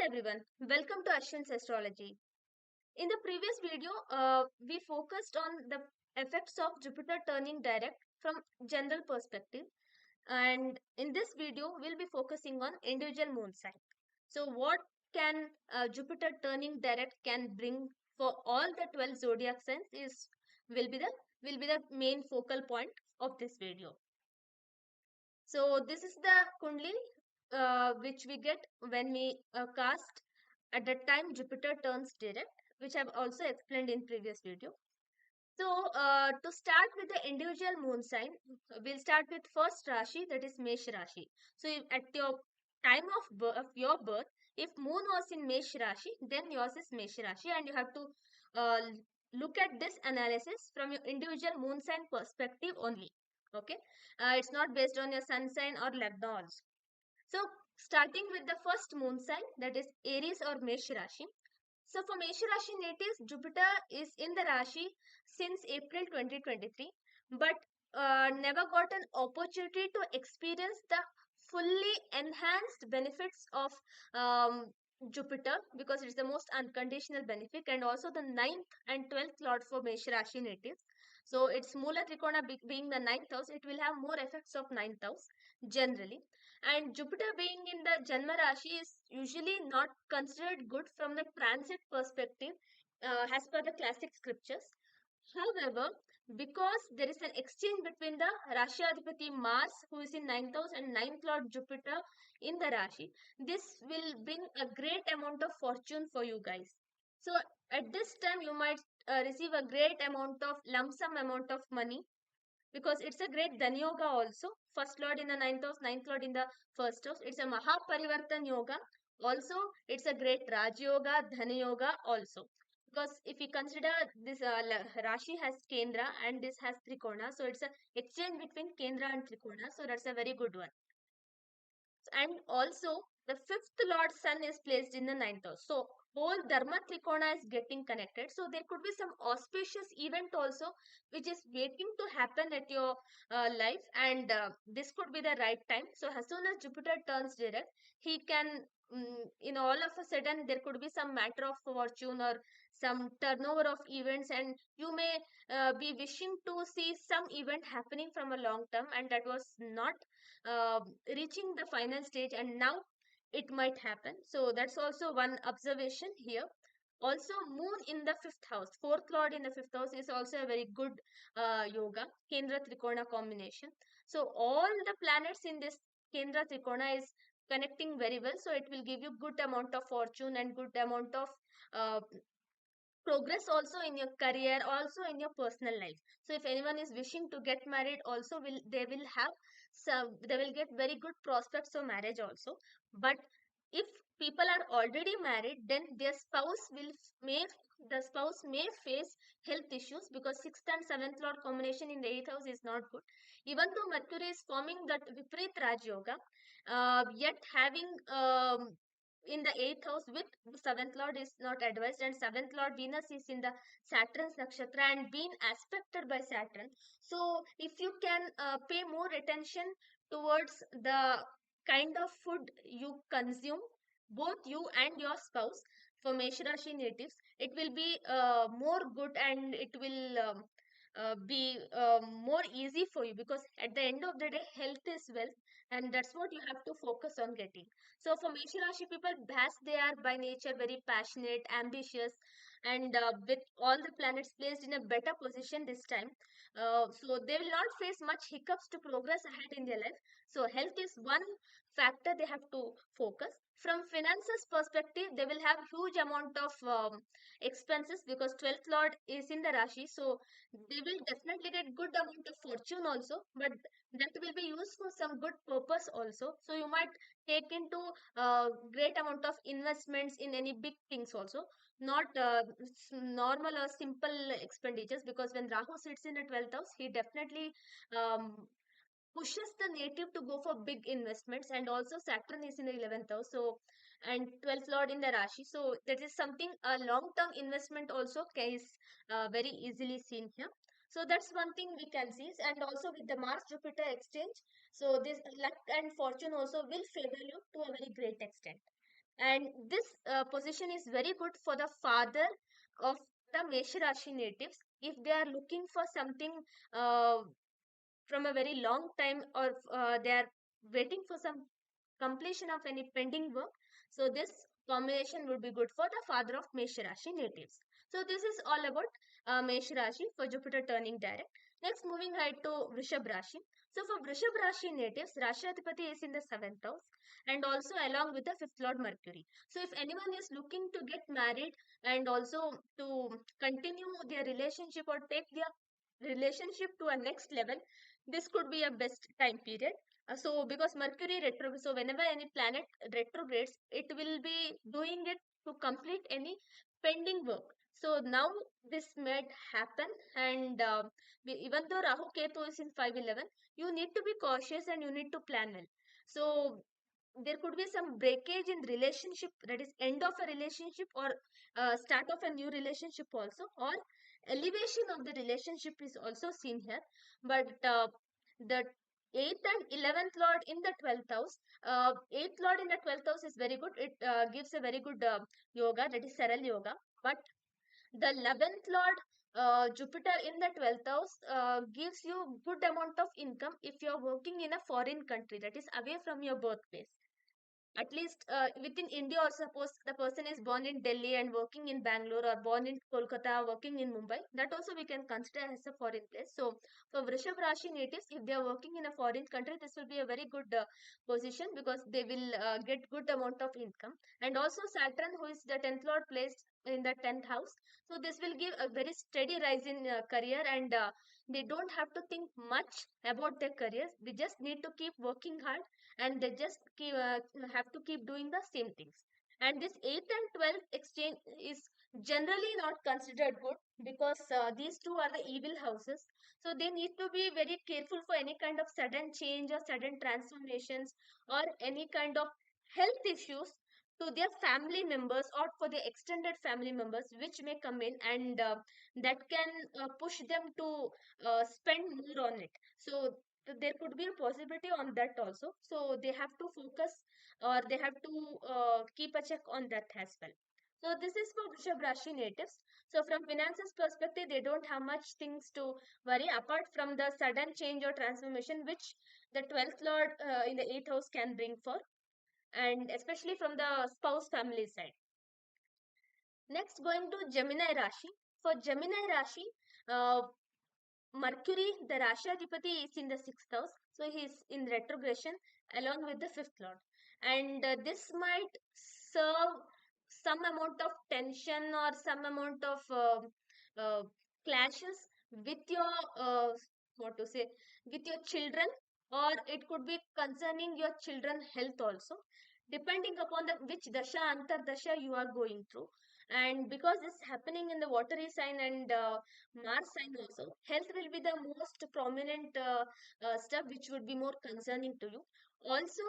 everyone, welcome to Ashwin's Astrology. In the previous video, we focused on the effects of Jupiter turning direct from general perspective, and in this video, we'll be focusing on individual moon sign. So, what can Jupiter turning direct can bring for all the 12 zodiac signs is will be the main focal point of this video. So this is the kundli which we get when we cast at the time Jupiter turns direct, which I've also explained in previous video. So to start with the individual moon sign, we'll start with first Rashi, that is Mesh Rashi. So if at your time of your birth, if moon was in Mesh Rashi, then yours is Mesh Rashi, and you have to uh, look at this analysis from your individual moon sign perspective only. Okay, it's not based on your sun sign or lagna also. So starting with the first moon sign, that is Aries or Mesh Rashi. So for Mesha Rashi natives, Jupiter is in the Rashi since April 2023, but never got an opportunity to experience the fully enhanced benefits of um, Jupiter, because it's the most unconditional benefit, and also the ninth and 12th lord for Mesha Rashi natives. So its Mula Trikona being the ninth house, it will have more effects of ninth house generally. And Jupiter being in the Janma Rashi is usually not considered good from the transit perspective as per the classic scriptures. However, because there is an exchange between the Rashi Adhipati Mars, who is in ninth house, and ninth Lord Jupiter in the Rashi, this will bring a great amount of fortune for you guys. So at this time, you might receive a great amount of lump sum amount of money, because it's a great Dhan Yoga also. First Lord in the ninth house, ninth Lord in the first house. It's a Mahaparivartan Yoga. Also, it's a great Raj Yoga, Dhan Yoga also. Because if you consider this Rashi has Kendra and this has Trikona, so it's a exchange between Kendra and Trikona. So that's a very good one. And also, the fifth Lord Sun is placed in the ninth house. So whole Dharma Trikona is getting connected. So there could be some auspicious event also which is waiting to happen at your life, and this could be the right time. So as soon as Jupiter turns direct, he can in all of a sudden there could be some matter of fortune or some turnover of events, and you may be wishing to see some event happening from a long term, and that was not uh, reaching the final stage, and now it might happen. So that's also one observation here. Also, moon in the fifth house, fourth lord in the fifth house is also a very good yoga, Kendra Trikona combination. So all the planets in this Kendra Trikona is connecting very well. So it will give you good amount of fortune and good amount of uh, progress also in your career, also in your personal life. So if anyone is wishing to get married also, will they will have some, they will get very good prospects for marriage also. But if people are already married, then their spouse will may the spouse may face health issues, because sixth and seventh lord combination in the eighth house is not good. Even though Mercury is forming that Viparit Raj Yoga, yet having in the eighth house with seventh lord is not advised, and seventh lord Venus is in the Saturn's nakshatra and being aspected by Saturn. So if you can pay more attention towards the kind of food you consume, both you and your spouse, for Mesh Rashi natives, it will be more good, and it will be more easy for you, because at the end of the day health is wealth, and that's what you have to focus on getting. So for Mesh Rashi people, as they are by nature very passionate, ambitious, and with all the planets placed in a better position this time, so they will not face much hiccups to progress ahead in their life. So health is one factor they have to focus. From finances perspective, they will have huge amount of expenses, because 12th lord is in the Rashi. So they will definitely get good amount of fortune also, but that will be used for some good purpose also. So you might take into great amount of investments in any big things also, not normal or simple expenditures, because when Rahu sits in the 12th house, he definitely um, pushes the native to go for big investments. And also Saturn is in the 11th house, so and 12th lord in the Rashi, so that is something a long term investment also is very easily seen here. So that's one thing we can see. And also with the Mars Jupiter exchange, so this luck and fortune also will favor you to a very great extent. And this position is very good for the father of the Mesha Rashi natives if they are looking for something uh, from a very long time, or they are waiting for some completion of any pending work. So this combination would be good for the father of Mesha Rashi natives. So this is all about Mesha Rashi for Jupiter turning direct. Next, moving ahead to Vrishabha Rashi. So for Vrishabha Rashi natives, Rashi Adhipati is in the 7th house and also along with the 5th Lord Mercury. So if anyone is looking to get married and also to continue their relationship or take their relationship to a next level, this could be a best time period. So because Mercury retro, so whenever any planet retrogrades, it will be doing it to complete any pending work. So now this might happen, and even though Rahu Ketu is in 511, you need to be cautious and you need to plan well. So there could be some breakage in relationship, that is end of a relationship, or start of a new relationship also, or elevation of the relationship is also seen here. But the 8th and 11th lord in the 12th house, 8th lord in the 12th house is very good. It gives a very good yoga, that is Saral yoga. But the 11th lord, Jupiter in the 12th house, gives you good amount of income if you are working in a foreign country, that is away from your birthplace. At least within India, or suppose the person is born in Delhi and working in Bangalore, or born in Kolkata working in Mumbai, that also we can consider as a foreign place. So for Vrishabh Rashi natives, if they are working in a foreign country, this will be a very good position, because they will get good amount of income. And also Saturn, who is the 10th lord, placed in the 10th house, so this will give a very steady rise in career, and they don't have to think much about their careers. They just need to keep working hard, and they just have to keep doing the same things. And this 8th and 12th exchange is generally not considered good, because these two are the evil houses. So they need to be very careful for any kind of sudden change or sudden transformations, or any kind of health issues to their family members or for the extended family members, which may come in, and that can push them to spend more on it. So there could be a possibility on that also. So they have to focus, or they have to keep a check on that as well. So this is for Vrishabh Rashi natives. So from finances perspective, they don't have much things to worry apart from the sudden change or transformation which the 12th lord in the 8th house can bring for, and especially from the spouse family side. Next, going to Gemini Rashi. For Gemini Rashi, uh, Mercury, the Rashadipati, is in the 6th house. So he is in retrogression along with the 5th lord. And this might serve some amount of tension or some amount of uh, clashes with your, what to say, with your children, or it could be concerning your children health also, depending upon the which dasha, antar dasha you are going through. And because this is happening in the watery sign and Mars sign also, health will be the most prominent stuff which would be more concerning to you. Also,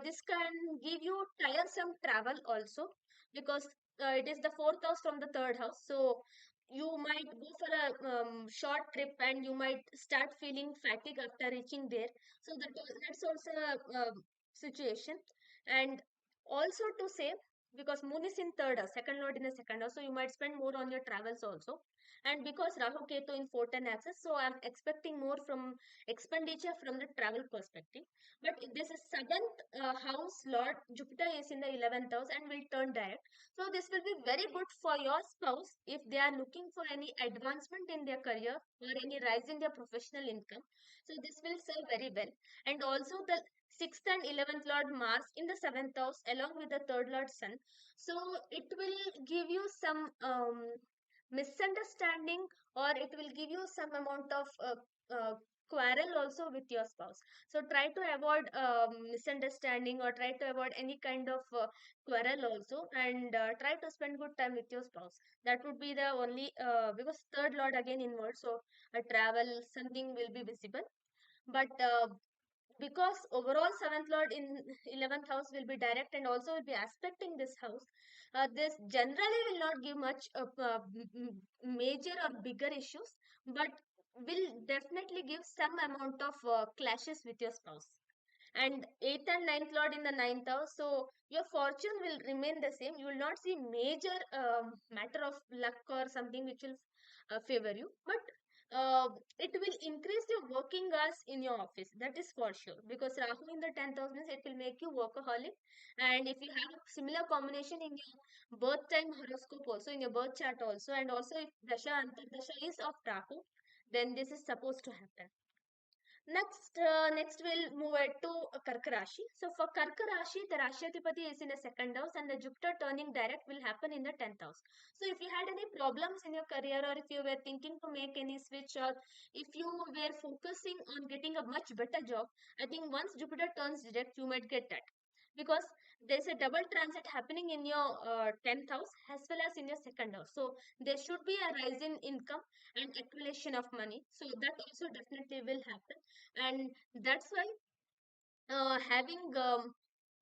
this can give you tiresome travel also, because it is the 4th house from the 3rd house. So you might go for a short trip and you might start feeling fatigue after reaching there. So that's also a situation. And also to say, because moon is in 3rd house, second lord in the 2nd house, so you might spend more on your travels also. And because Rahu Ketu in 4th and axis, so I'm expecting more from expenditure from the travel perspective. But this is 7th house lord Jupiter is in the 11th house and will turn direct. So this will be very good for your spouse if they are looking for any advancement in their career or any rise in their professional income. So this will serve very well. And also the 6th and 11th lord Mars in the 7th house along with the 3rd lord Sun. So it will give you some misunderstanding, or it will give you some amount of quarrel also with your spouse. So try to avoid misunderstanding, or try to avoid any kind of quarrel also, and try to spend good time with your spouse. That would be the only because 3rd lord again inward, so a travel something will be visible. But because overall 7th lord in 11th house will be direct and also will be aspecting this house, this generally will not give much major or bigger issues, but will definitely give some amount of clashes with your spouse. and 8th and ninth lord in the ninth house. So your fortune will remain the same. You will not see major matter of luck or something which will favor you, but it will increase your working hours in your office. That is for sure, because Rahu in the 10th house means it will make you workaholic. And if you have a similar combination in your birth time horoscope also, in your birth chart also, and also if dasha antardasha is of Rahu, then this is supposed to happen. Next we'll move it to Karka Rashi. So for Karka Rashi, the Rashiyadipati is in the second house, and the Jupiter turning direct will happen in the 10th house. So if you had any problems in your career, or if you were thinking to make any switch, or if you were focusing on getting a much better job, I think once Jupiter turns direct, you might get that, because there's a double transit happening in your 10th house as well as in your second house. So there should be a rise in income and accumulation of money. So that also definitely will happen. And that's why having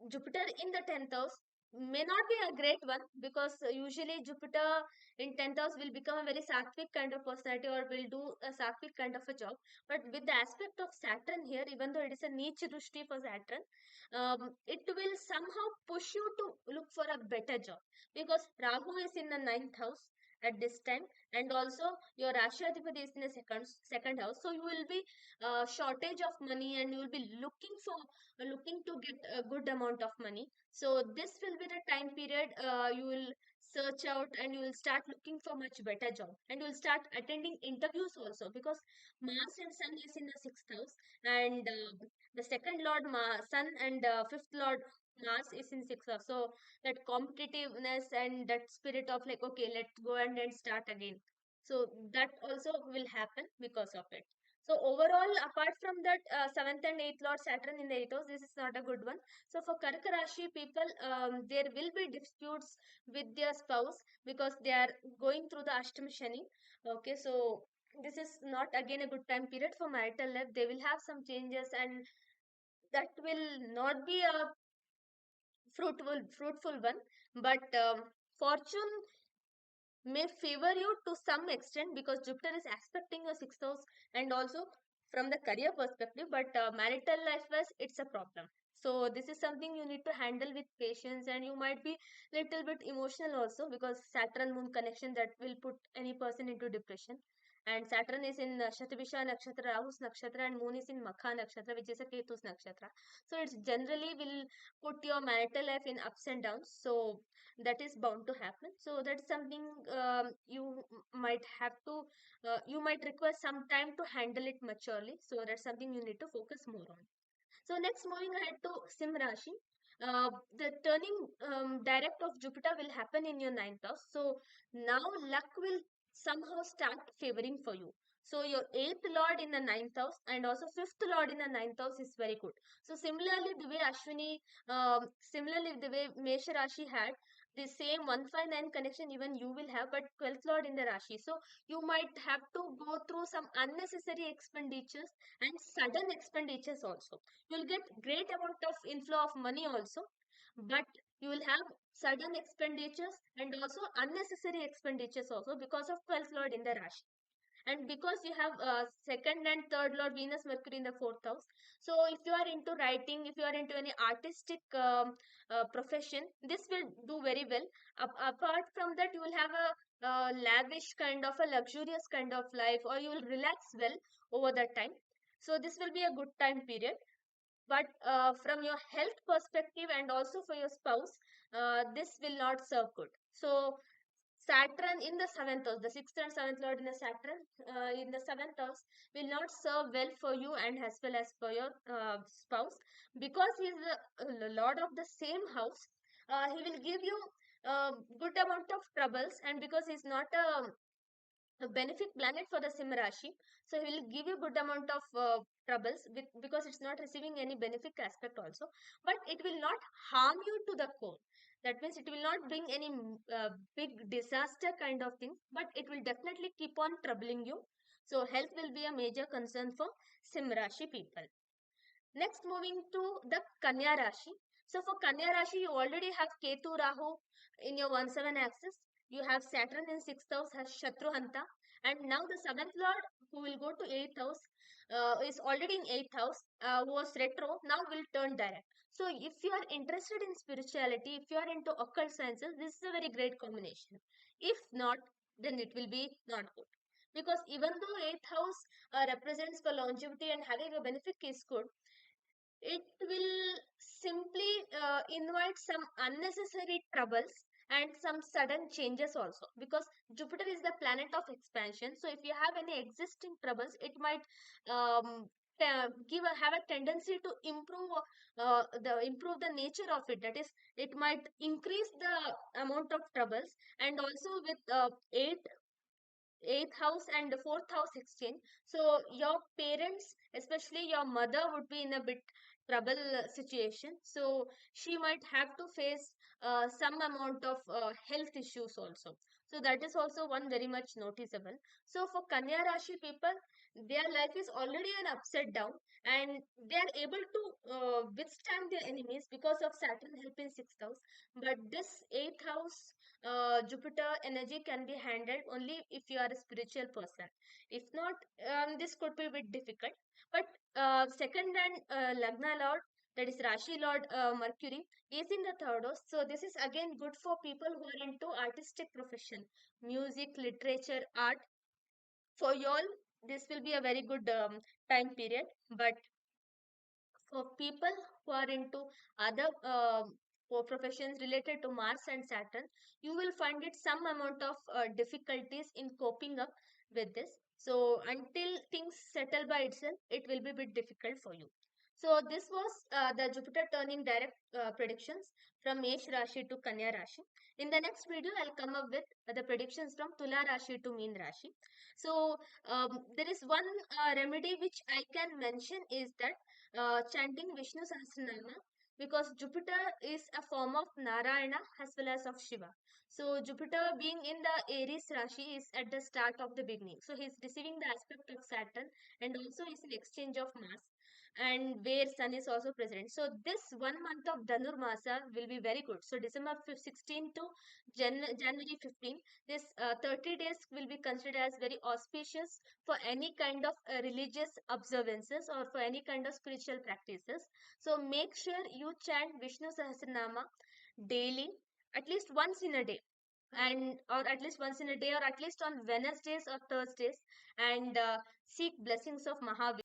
Jupiter in the 10th house may not be a great one, because usually Jupiter in 10th house will become a very sattvic kind of personality, or will do a sattvic kind of a job. But with the aspect of Saturn here, even though it is a niche drushti for Saturn, it will somehow push you to look for a better job, because Rahu is in the 9th house at this time, and also your Rashi Adhipati is in the second house. So you will be shortage of money, and you will be looking to get a good amount of money. So this will be the time period you will search out, and you will start looking for much better job, and you will start attending interviews also, because Mars and Sun is in the sixth house, and the second lord Sun, and fifth lord Mars is in sixth house. So that competitiveness and that spirit of like, okay, let's go and then start again. So that also will happen because of it. So overall, apart from that, seventh and eighth Lord Saturn in the eighth house, this is not a good one. So for Karka Rashi people, there will be disputes with their spouse, because they are going through the Ashtam Shani. Okay, so this is not again a good time period for marital life. They will have some changes, and that will not be a fruitful one. But fortune may favor you to some extent, because Jupiter is aspecting your sixth house, and also from the career perspective, but marital life wise, it's a problem. So this is something you need to handle with patience, and you might be little bit emotional also, because Saturn Moon connection that will put any person into depression. And Saturn is in Shatabisha Nakshatra, Rahu's Nakshatra, and Moon is in Makha Nakshatra, which is a Ketu's Nakshatra. So it's generally will put your marital life in ups and downs. So that is bound to happen. So that's something you might have to you might require some time to handle it maturely. So that's something you need to focus more on. So next, moving ahead to Sim Rashi, the turning direct of Jupiter will happen in your ninth house. So now luck will somehow start favoring for you. So your eighth lord in the ninth house, and also fifth lord in the ninth house is very good. So similarly, the way similarly the way Mesha Rashi had the same 159 connection, even you will have, but 12th lord in the Rashi. So you might have to go through some unnecessary expenditures and sudden expenditures also. You will get great amount of inflow of money also, but you will have sudden expenditures and also unnecessary expenditures also, because of 12th lord in the Rashi, and because you have second and third lord Venus Mercury in the fourth house. So if you are into writing, if you are into any artistic profession, this will do very well. Apart from that, you will have a lavish kind of a luxurious kind of life, or you will relax well over that time. So this will be a good time period. But from your health perspective, and also for your spouse, this will not serve good. So Saturn in the seventh house, the sixth and seventh lord in the Saturn in the seventh house will not serve well for you, and as well as for your spouse, because he is the lord of the same house. He will give you good amount of troubles, and because he's not a benefit planet for the Sim Rashi, so he will give you good amount of troubles because it's not receiving any benefit aspect also, but it will not harm you to the core. That means it will not bring any big disaster kind of thing, but it will definitely keep on troubling you. So health will be a major concern for Sim Rashi people. Next, moving to the Kanya Rashi. So for Kanya Rashi, you already have Ketu Rahu in your 1/7 axis, You have Saturn in sixth house has Shatruhanta, and now the seventh lord who will go to eighth house is already in eighth house, was retro, now will turn direct. So if you are interested in spirituality, if you are into occult sciences, this is a very great combination. If not, then it will be not good. Because even though eighth house represents for longevity and having a benefit is good, it will simply invite some unnecessary troubles and some sudden changes also, because Jupiter is the planet of expansion. So if you have any existing troubles, it might have a tendency to improve the nature of it. That is, it might increase the amount of troubles. And also with eighth house and the fourth house exchange, so your parents, especially your mother, would be in a bit trouble situation. So she might have to face some amount of health issues also. So that is also one very much noticeable. So for Kanya Rashi people, their life is already an upside down, and they are able to withstand their enemies because of Saturn help in sixth house. But this eighth house Jupiter energy can be handled only if you are a spiritual person. If not, this could be a bit difficult. But second and Lagna Lord, that is Rashi Lord Mercury, is in the third house. So this is again good for people who are into artistic profession, music, literature, art. For you all, this will be a very good time period. But for people who are into other for professions related to Mars and Saturn, you will find it some amount of difficulties in coping up with this. So until things settle by itself, it will be a bit difficult for you. So this was the Jupiter turning direct predictions from Mesh Rashi to Kanya Rashi. In the next video, I'll come up with the predictions from Tula Rashi to Meen Rashi. So there is one remedy which I can mention, is that chanting Vishnu Sahasranama, because Jupiter is a form of Narayana as well as of Shiva. So Jupiter being in the Aries Rashi is at the start of the beginning. So he is receiving the aspect of Saturn, and also is in exchange of Mars, and where Sun is also present. So this 1 month of Dhanur Masa will be very good. So December 16 to January 15, this 30 days will be considered as very auspicious for any kind of religious observances or for any kind of spiritual practices. So make sure you chant Vishnu Sahasranama daily, at least once in a day, and or at least once in a day, or at least on Wednesdays or Thursdays, and seek blessings of Mahavishnu.